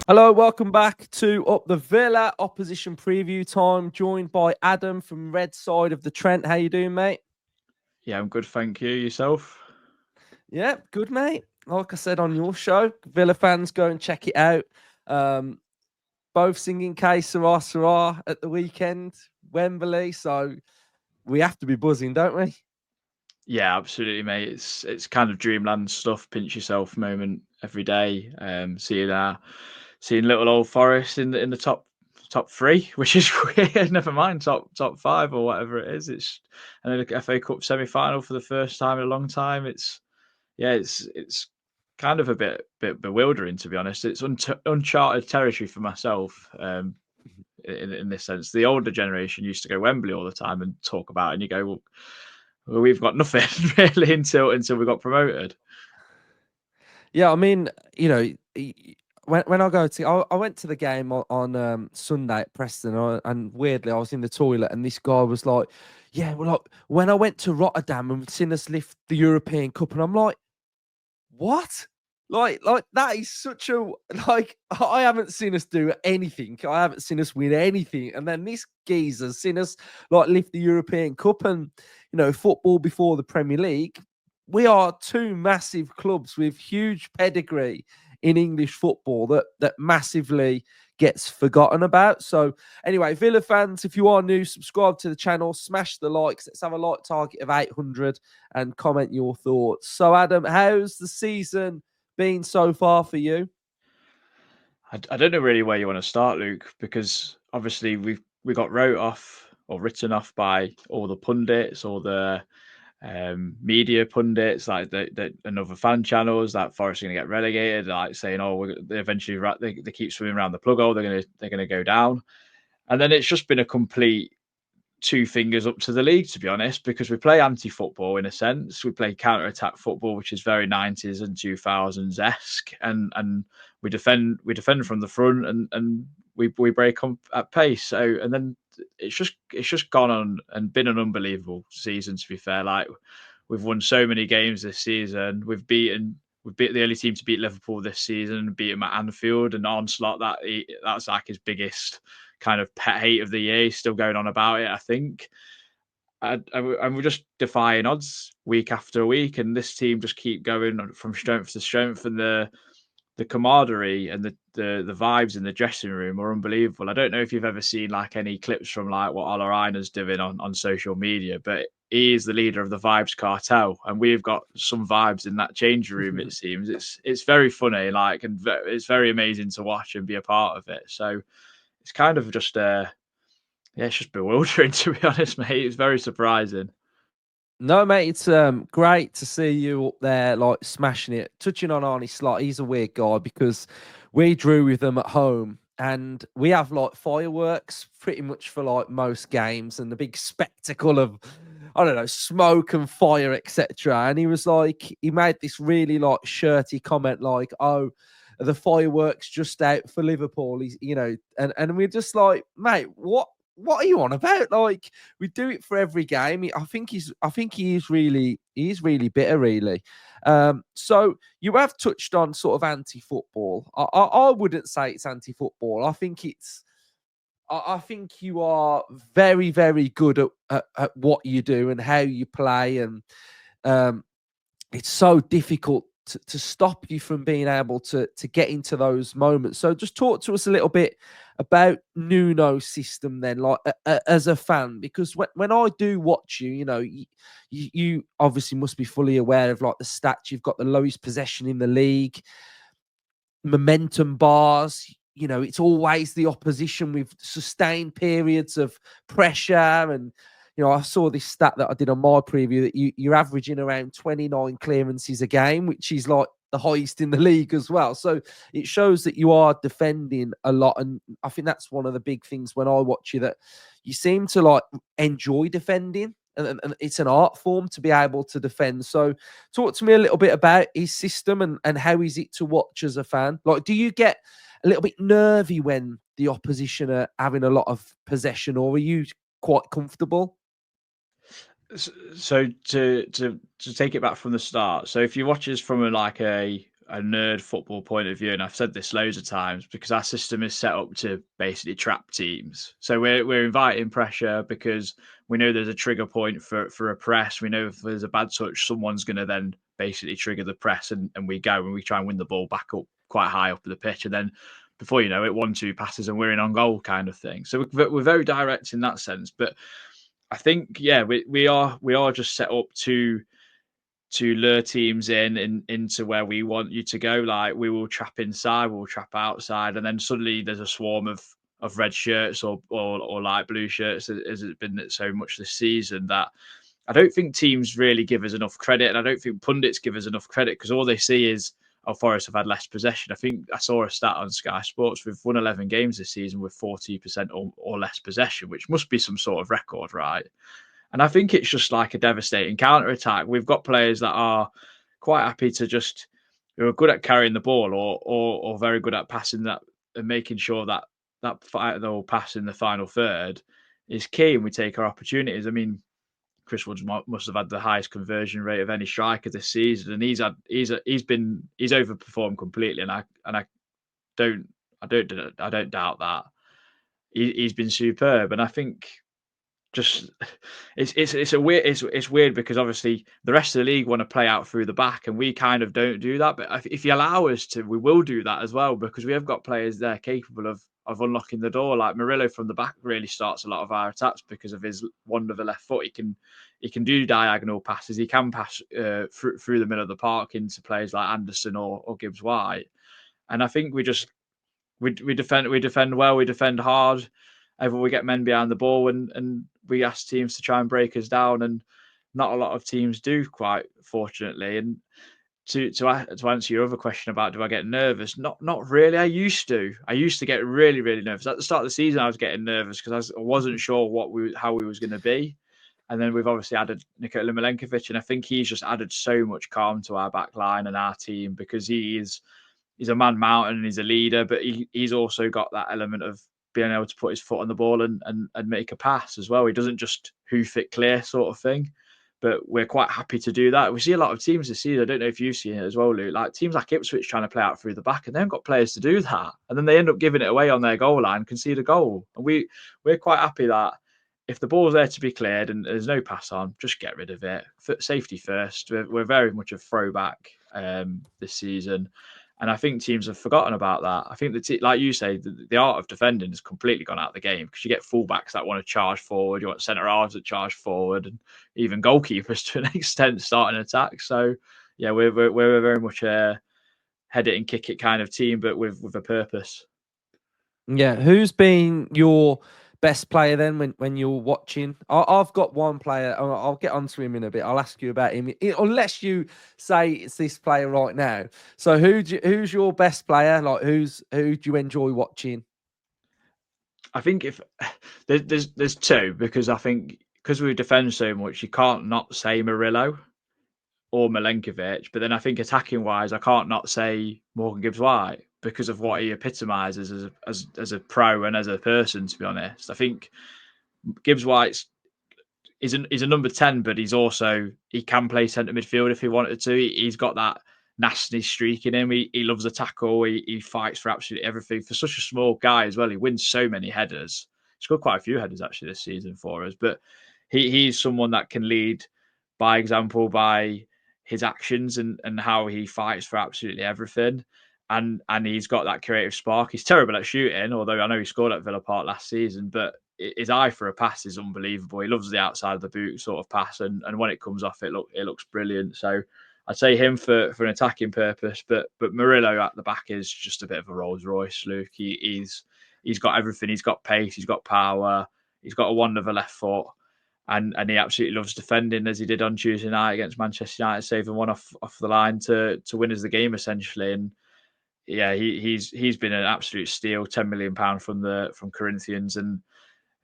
Hello, welcome back to Up the Villa opposition preview time. Joined by Adam from Red Side of the Trent. How you doing, mate? Yeah, I'm good, thank you. Yourself? Yeah, good, mate. Like I said on your show, Villa fans go and check it out. Um, both singing K Sarah Sarah at the weekend, Wembley. So we have to be buzzing, don't we? Yeah, absolutely, mate. It's kind of dreamland stuff. Pinch yourself moment every day. Seeing little old Forest in the top three, which is weird. Never mind top five or whatever it is. It's and then the FA Cup semi final for the first time in a long time. It's kind of a bit bewildering, to be honest. It's uncharted territory for myself. In this sense, the older generation used to go Wembley all the time and talk about it, and you go, well, we've got nothing really until we got promoted. Yeah, I mean, when I go to, I went to the game on Sunday at Preston, and weirdly, I was in the toilet, and this guy was like, "Yeah, well, like when I went to Rotterdam and seen us lift the European Cup," and I'm like, "What?" Like that is such a like I haven't seen us do anything. I haven't seen us win anything, and then this geezer's seen us like lift the European Cup and football before the Premier League. We are two massive clubs with huge pedigree in English football that massively gets forgotten about. So anyway, Villa fans, if you are new, subscribe to the channel, smash the likes. Let's have a like target of 800 and comment your thoughts. So Adam, how's the season been so far for you? I don't know really where you want to start, Luke, because obviously we got wrote off or written off by all the pundits, all the media pundits, like and other fan channels that Forest are going to get relegated, like saying, "Oh, they eventually they keep swimming around the plug hole. They're gonna go down." And then it's just been a complete two fingers up to the league, to be honest, because we play anti-football in a sense. We play counter-attack football, which is very 90s and 2000s esque, and we defend from the front, and we break up at pace. So and then it's just gone on and been an unbelievable season. To be fair, like we've won so many games this season. We've beat the only team to beat Liverpool this season, beat them at Anfield, and Onslaught that's like his biggest kind of pet hate of the year. He's still going on about it, I think. And we're just defying odds week after week, and this team just keep going from strength to strength, and the camaraderie and the vibes in the dressing room are unbelievable. I don't know if you've ever seen like any clips from like what Ola Reiner's doing on social media, but he is the leader of the Vibes cartel, and we've got some vibes in that change room. It seems it's very funny, like, and it's very amazing to watch and be a part of it. So it's kind of just yeah, it's just bewildering to be honest, mate. It's very surprising. No, mate, it's great to see you up there, like smashing it. Touching on Arnie Slot, he's a weird guy because we drew with them at home, and we have like fireworks pretty much for like most games, and the big spectacle of I don't know smoke and fire, etc. And he was like, he made this really like shirty comment, like, "Oh, the fireworks just out for Liverpool." He's, and we're just like, mate, what are you on about? Like, we do it for every game. I think he's really bitter, really. So you have touched on sort of anti-football. I wouldn't say it's anti-football. I think you are very, very good at what you do and how you play, and um, it's so difficult to stop you from being able to get into those moments. So just talk to us a little bit about Nuno's system then, like as a fan, because when I do watch you, you obviously must be fully aware of like the stats. You've got the lowest possession in the league, momentum bars. It's always the opposition with sustained periods of pressure. And, I saw this stat that I did on my preview that you're averaging around 29 clearances a game, which is like the highest in the league as well. So it shows that you are defending a lot. And I think that's one of the big things when I watch you, that you seem to like enjoy defending. And it's an art form to be able to defend. So talk to me a little bit about his system and how is it to watch as a fan? Like, do you get a little bit nervy when the opposition are having a lot of possession, or are you quite comfortable? So to take it back from the start. So if you watch us from like a a nerd football point of view, and I've said this loads of times, because our system is set up to basically trap teams. So we're inviting pressure because we know there's a trigger point for a press. We know if there's a bad touch, someone's going to then basically trigger the press, and we go and we try and win the ball back up quite high up the pitch, and then before you know it, 1-2 passes and we're in on goal kind of thing. So we're very direct in that sense. But I think we are just set up to lure teams into where we want you to go. Like, we will trap inside, we'll trap outside, and then suddenly there's a swarm of red shirts or light blue shirts, as it's been so much this season, that I don't think teams really give us enough credit, and I don't think pundits give us enough credit, because all they see is, oh, Forest have had less possession. I think I saw a stat on Sky Sports: we've won 11 games this season with 40% or less possession, which must be some sort of record, right? And I think it's just like a devastating counter attack. We've got players that are quite happy to just, who are good at carrying the ball, or very good at passing that, and making sure that the pass in the final third is key, and we take our opportunities. I mean, Chris Woods must have had the highest conversion rate of any striker this season, and he's overperformed completely, and I don't doubt that. He's been superb, and I think just it's weird because obviously the rest of the league want to play out through the back, and we kind of don't do that. But if you allow us to, we will do that as well, because we have got players there capable of unlocking the door. Like Murillo from the back really starts a lot of our attacks because of his wonder of the left foot. He can do diagonal passes. He can pass through the middle of the park into players like Anderson or Gibbs White. And I think we defend well, we defend hard. Ever we get men behind the ball, and we ask teams to try and break us down, and not a lot of teams do, quite fortunately. And to answer your other question about, do I get nervous? Not really. I used to get really, really nervous at the start of the season. I was getting nervous because I wasn't sure how we was going to be. And then we've obviously added Nikola Milenkovic, and I think he's just added so much calm to our back line and our team, because he's a man mountain and he's a leader, but he's also got that element of being able to put his foot on the ball and make a pass as well. He doesn't just hoof it clear sort of thing, but we're quite happy to do that. We see a lot of teams this season. I don't know if you've seen it as well, Luke. Like teams like Ipswich trying to play out through the back, and they haven't got players to do that, and then they end up giving it away on their goal line, concede a goal. And we're quite happy that if the ball's there to be cleared and there's no pass on, just get rid of it. Safety first. We're very much a throwback this season. And I think teams have forgotten about that. I think that, like you say, the art of defending has completely gone out of the game, because you get fullbacks that want to charge forward, you want centre halves that charge forward, and even goalkeepers to an extent start an attack. So, yeah, we're very much a head it and kick it kind of team, but with a purpose. Yeah, who's been your best player then when you're watching? I've got one player. I'll get onto him in a bit. I'll ask you about him, unless you say it's this player right now. So who's your best player? Like who do you enjoy watching? I think if there's two, because I think because we defend so much, you can't not say Murillo or Milenkovic. But then I think attacking wise, I can't not say Morgan Gibbs White, because of what he epitomises as a pro and as a person. To be honest, I think Gibbs White's is a number 10, but he can play centre midfield if he wanted to. He's got that nasty streak in him. He loves a tackle. He fights for absolutely everything. For such a small guy as well, he wins so many headers. He's scored quite a few headers actually this season for us. But he's someone that can lead by example, by his actions and how he fights for absolutely everything. And he's got that creative spark. He's terrible at shooting, although I know he scored at Villa Park last season, but his eye for a pass is unbelievable. He loves the outside of the boot sort of pass, and when it comes off, it looks brilliant. So I'd say him for an attacking purpose, but Murillo at the back is just a bit of a Rolls Royce, Luke. He's got everything. He's got pace, he's got power, he's got a wonder of a left foot, and he absolutely loves defending, as he did on Tuesday night against Manchester United, saving one off the line to win us the game essentially. And yeah, he's been an absolute steal. £10 million from Corinthians, and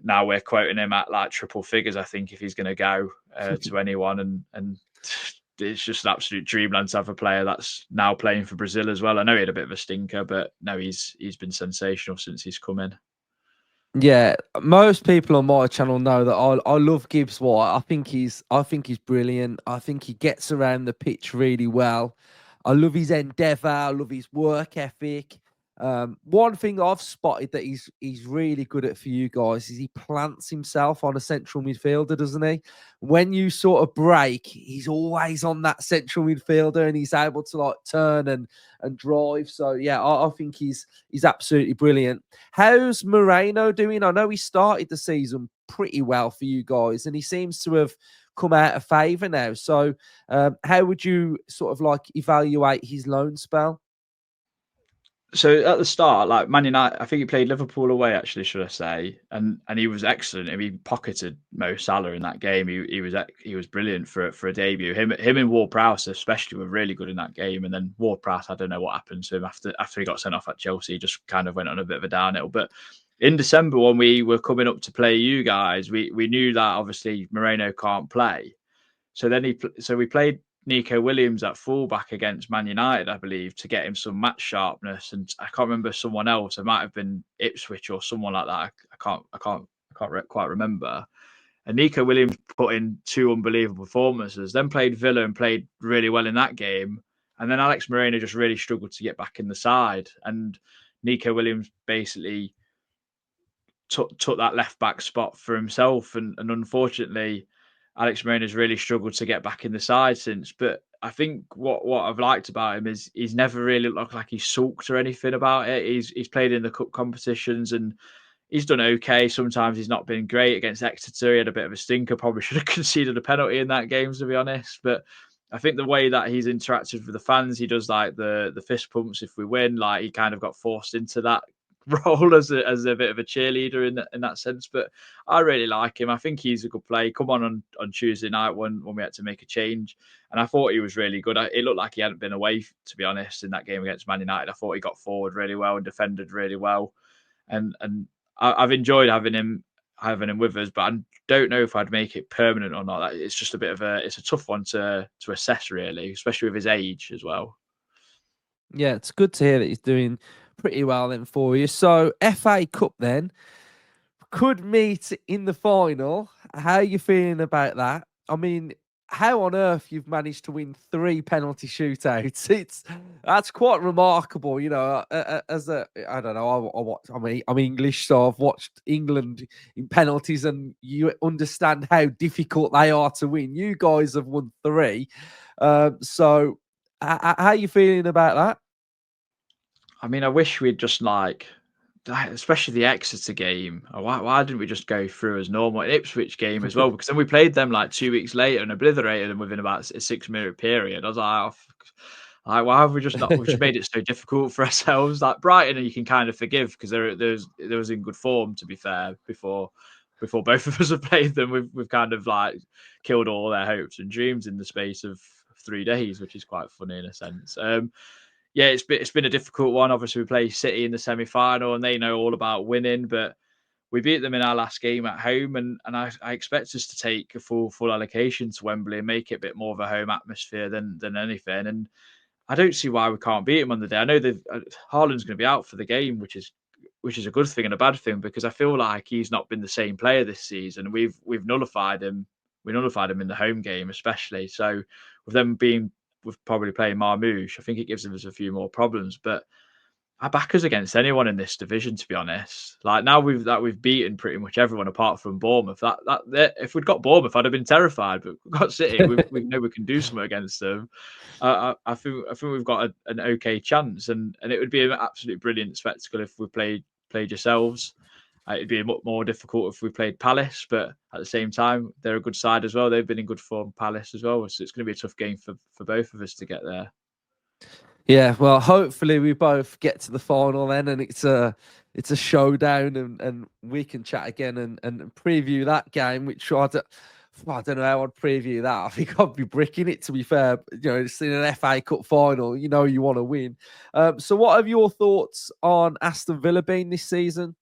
now we're quoting him at like triple figures, I think, if he's going to go to anyone. And it's just an absolute dreamland to have a player that's now playing for Brazil as well. I know he had a bit of a stinker, but no, he's been sensational since he's come in. Yeah, most people on my channel know that I love Gibbs White. I think he's brilliant. I think he gets around the pitch really well. I love his endeavour. I love his work ethic. One thing I've spotted that he's really good at for you guys is he plants himself on a central midfielder, doesn't he? When you sort of break, he's always on that central midfielder, and he's able to like turn and drive. So yeah, I think he's absolutely brilliant. How's Moreno doing? I know he started the season pretty well for you guys, and he seems to have come out of favour now. So how would you sort of like evaluate his loan spell? So at the start, like Man United, I think he played Liverpool away, actually, should I say? And he was excellent. I mean, he pocketed Mo Salah in that game. He was brilliant for a debut. Him and Ward-Prowse especially were really good in that game. And then Ward-Prowse, I don't know what happened to him after he got sent off at Chelsea. He just kind of went on a bit of a downhill. But in December, when we were coming up to play you guys, we knew that obviously Moreno can't play. So we played Nico Williams at fullback against Man United, I believe, to get him some match sharpness. And I can't remember someone else. It might have been Ipswich or someone like that. I can't quite remember. And Nico Williams put in two unbelievable performances. Then played Villa and played really well in that game. And then Alex Moreno just really struggled to get back in the side. And Nico Williams basically took that left back spot for himself. And unfortunately, Alex Moreno's really struggled to get back in the side since. But I think what I've liked about him is he's never really looked like he's sulked or anything about it. He's played in the cup competitions and he's done okay. Sometimes he's not been great against Exeter. He had a bit of a stinker. Probably should have conceded a penalty in that game, to be honest. But I think the way that he's interacted with the fans, he does like the fist pumps if we win. Like he kind of got forced into that role as a bit of a cheerleader in that sense. But I really like him. I think he's a good player. Come on Tuesday night when we had to make a change, and I thought he was really good. It looked like he hadn't been away, to be honest, in that game against Man United. I thought he got forward really well and defended really well, and I've enjoyed having him with us. But I don't know if I'd make it permanent or not. It's just it's a tough one to assess, really, especially with his age as well. Yeah, it's good to hear that he's doing pretty well then for you. So FA Cup then could meet in the final. How are you feeling about that? I mean, how on earth you've managed to win 3 penalty shootouts? That's quite remarkable, you know. As a, I don't know, I'm English, so I've watched England in penalties, and you understand how difficult they are to win. You guys have won 3, so how are you feeling about that? I mean, I wish we'd just especially the Exeter game. Why didn't we just go through as normal? Ipswich game as well, because then we played them like 2 weeks later and obliterated them within about a 6 minute period. I was like, why have we just not? We've just made it so difficult for ourselves. Like Brighton, you can kind of forgive because there was in good form. To be fair, before both of us have played them, we've kind of like killed all their hopes and dreams in the space of 3 days, which is quite funny in a sense. Yeah, it's been a difficult one. Obviously, we play City in the semi-final, and they know all about winning. But we beat them in our last game at home, and I expect us to take a full allocation to Wembley and make it a bit more of a home atmosphere than anything. And I don't see why we can't beat him on the day. I know that Haaland's going to be out for the game, which is a good thing and a bad thing because I feel like he's not been the same player this season. We've nullified him. We nullified him in the home game, especially. So with them being with probably playing Marmoush, I think it gives us a few more problems. But I back us against anyone in this division, to be honest. Like now we've beaten pretty much everyone apart from Bournemouth. If we'd got Bournemouth, I'd have been terrified. But we've got City, we know we can do something against them. I think we've got an okay chance, and it would be an absolutely brilliant spectacle if we played yourselves. It'd be a much more difficult if we played Palace, but at the same time, they're a good side as well. They've been in good form, Palace as well. So it's going to be a tough game for both of us to get there. Yeah, well, hopefully we both get to the final then, and it's a showdown, and we can chat again and preview that game. Which I don't know how I'd preview that. I think I'd be bricking it. To be fair, you know, it's in an FA Cup final. You know, you want to win. So, what have your thoughts on Aston Villa been this season?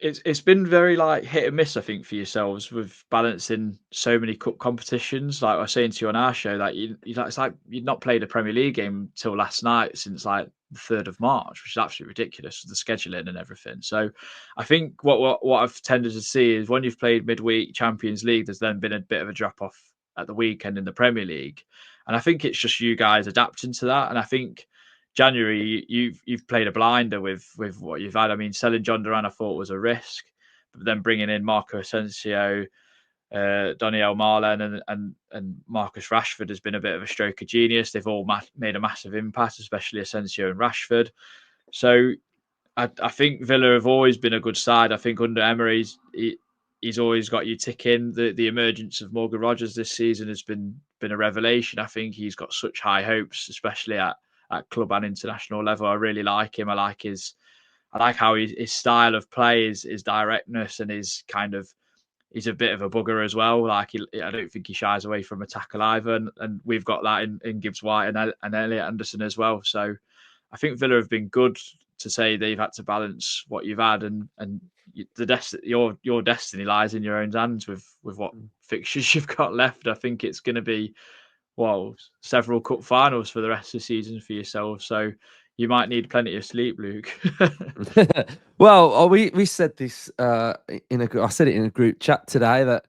It's been very like hit and miss, I think, for yourselves with balancing so many cup competitions. Like I was saying to you on our show, that it's like you'd not played a Premier League game till last night since like the 3rd of March, which is absolutely ridiculous with the scheduling and everything. So I think what I've tended to see is when you've played midweek Champions League, there's then been a bit of a drop off at the weekend in the Premier League. And I think it's just you guys adapting to that. And I think January you've played a blinder with what you've had. I mean, selling John Duran I thought was a risk, but then bringing in Marco Asensio, Daniel Malen and Marcus Rashford has been a bit of a stroke of genius. They've all made a massive impact, especially Asensio and Rashford. So I think Villa have always been a good side. I think under Emery's he's always got you ticking. The emergence of Morgan Rogers this season has been a revelation. I think he's got such high hopes, especially at club and international level. I really like him. I like how his style of play, his directness, and his kind of he's a bit of a bugger as well. Like I don't think he shies away from a tackle either, and we've got that in Gibbs White and Elliot Anderson as well. So I think Villa have been good to say they've had to balance what you've had, and your destiny lies in your own hands with what fixtures you've got left. I think it's going to be several cup finals for the rest of the season for yourself. So you might need plenty of sleep, Luke. Well, we said this I said it in a group chat today that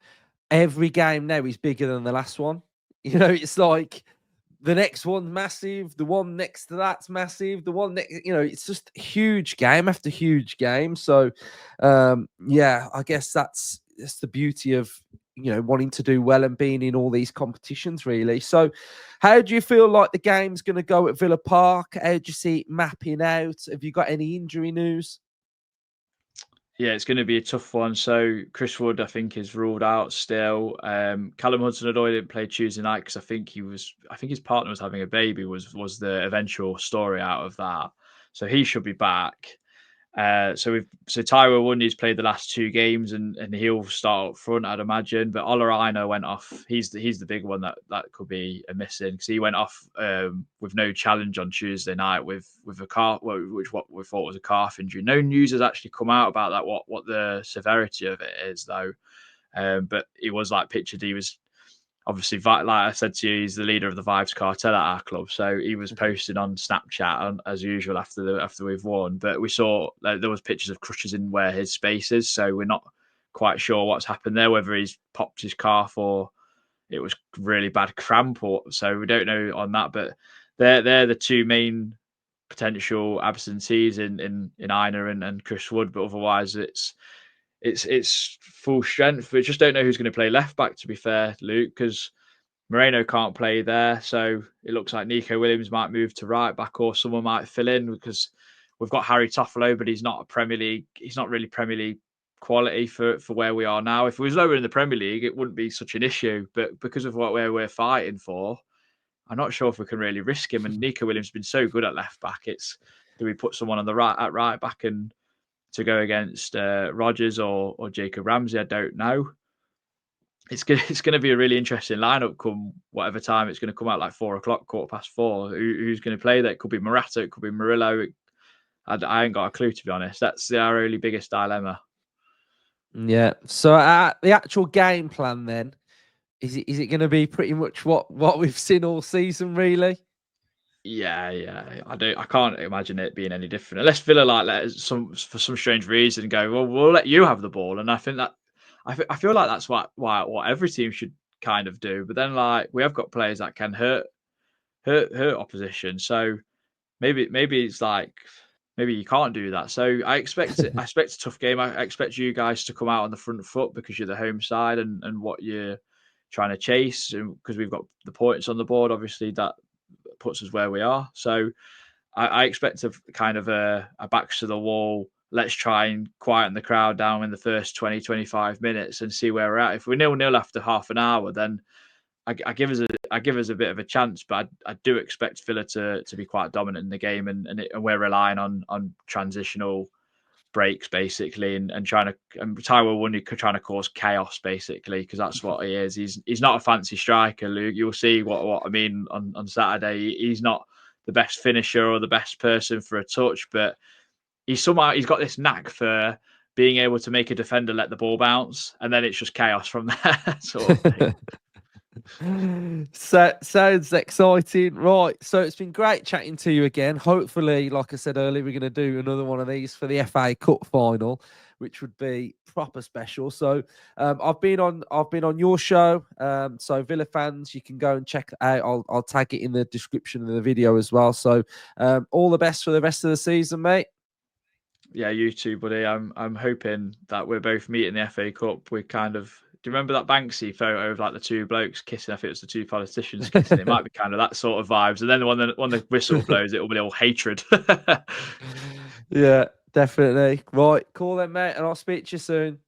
every game now is bigger than the last one. You know, it's like the next one's massive, the one next to that's massive, the one next, you know, it's just huge game after huge game. So, yeah, I guess that's the beauty of, you know, wanting to do well and being in all these competitions, really. So, how do you feel like the game's going to go at Villa Park? How do you see it mapping out? Have you got any injury news? Yeah, it's going to be a tough one. So Chris Wood, I think, is ruled out still. Callum Hudson-Odoi didn't play Tuesday night because I think his partner was having a baby. Was the eventual story out of that. So he should be back. So Tyrell Wundy's played the last two games and he'll start up front, I'd imagine. But Olorino went off. He's the big one that could be a missing because he went off with no challenge on Tuesday night with a calf, what we thought was a calf injury. No news has actually come out about that. What the severity of it is though. But he was like pictured. He was obviously, like I said to you, he's the leader of the Vibes Cartel at our club. So he was posted on Snapchat as usual after we've won. But we saw there was pictures of crutches in where his space is. So we're not quite sure what's happened there, whether he's popped his calf or it was really bad cramp. So we don't know on that. But they're the two main potential absentees in Ina and Chris Wood. But otherwise, it's full strength. We just don't know who's going to play left back, to be fair, Luke, because Moreno can't play there. So it looks like Nico Williams might move to right back or someone might fill in because we've got Harry Toffolo, but he's not really Premier League quality for where we are now. If it was lower in the Premier League, it wouldn't be such an issue. But because of where we're fighting for, I'm not sure if we can really risk him. And Nico Williams has been so good at left back. Do we put someone on the right back and to go against Rodgers or Jacob Ramsey? I don't know. It's going to be a really interesting lineup come whatever time it's going to come out, like 4 o'clock, 4:15. Who's going to play there? It could be Morata, it could be Murillo. I ain't got a clue, to be honest. That's our only biggest dilemma. Yeah. So the actual game plan then, is it going to be pretty much what we've seen all season, really? Yeah. I can't imagine it being any different unless Villa for some strange reason go, well, we'll let you have the ball. And I think that I feel like that's what every team should kind of do. But then like we have got players that can hurt opposition. So maybe it's like maybe you can't do that. So I expect a tough game. I expect you guys to come out on the front foot because you're the home side and what you're trying to chase, because we've got the points on the board. Obviously that puts us where we are. So I expect a kind of a backs to the wall. Let's try and quieten the crowd down in the first 20, 25 minutes and see where we're at. If we're 0-0 after half an hour, then I give us a bit of a chance. But I do expect Villa to be quite dominant in the game, and we're relying on transitional breaks basically, and Tyrell Wundy trying to cause chaos basically, because that's what he is. He's not a fancy striker, Luke. You'll see what I mean on Saturday. He's not the best finisher or the best person for a touch, but he's got this knack for being able to make a defender let the ball bounce, and then it's just chaos from there, sort of thing. So sounds exciting, right? So it's been great chatting to you again. Hopefully, like I said earlier, we're going to do another one of these for the FA Cup final. which would be proper special. So I've been on your show. So Villa fans, you can go and check it out. I'll tag it in the description of the video as well. So all the best for the rest of the season, mate. Yeah, you too, buddy. I'm hoping that we're both meeting the FA Cup. We kind of do you remember that Banksy photo of like the two blokes kissing? I think it was the two politicians kissing. It might be kind of that sort of vibes. And then when the whistle blows, it'll be all hatred. Yeah, definitely. Right, cool then, mate, and I'll speak to you soon.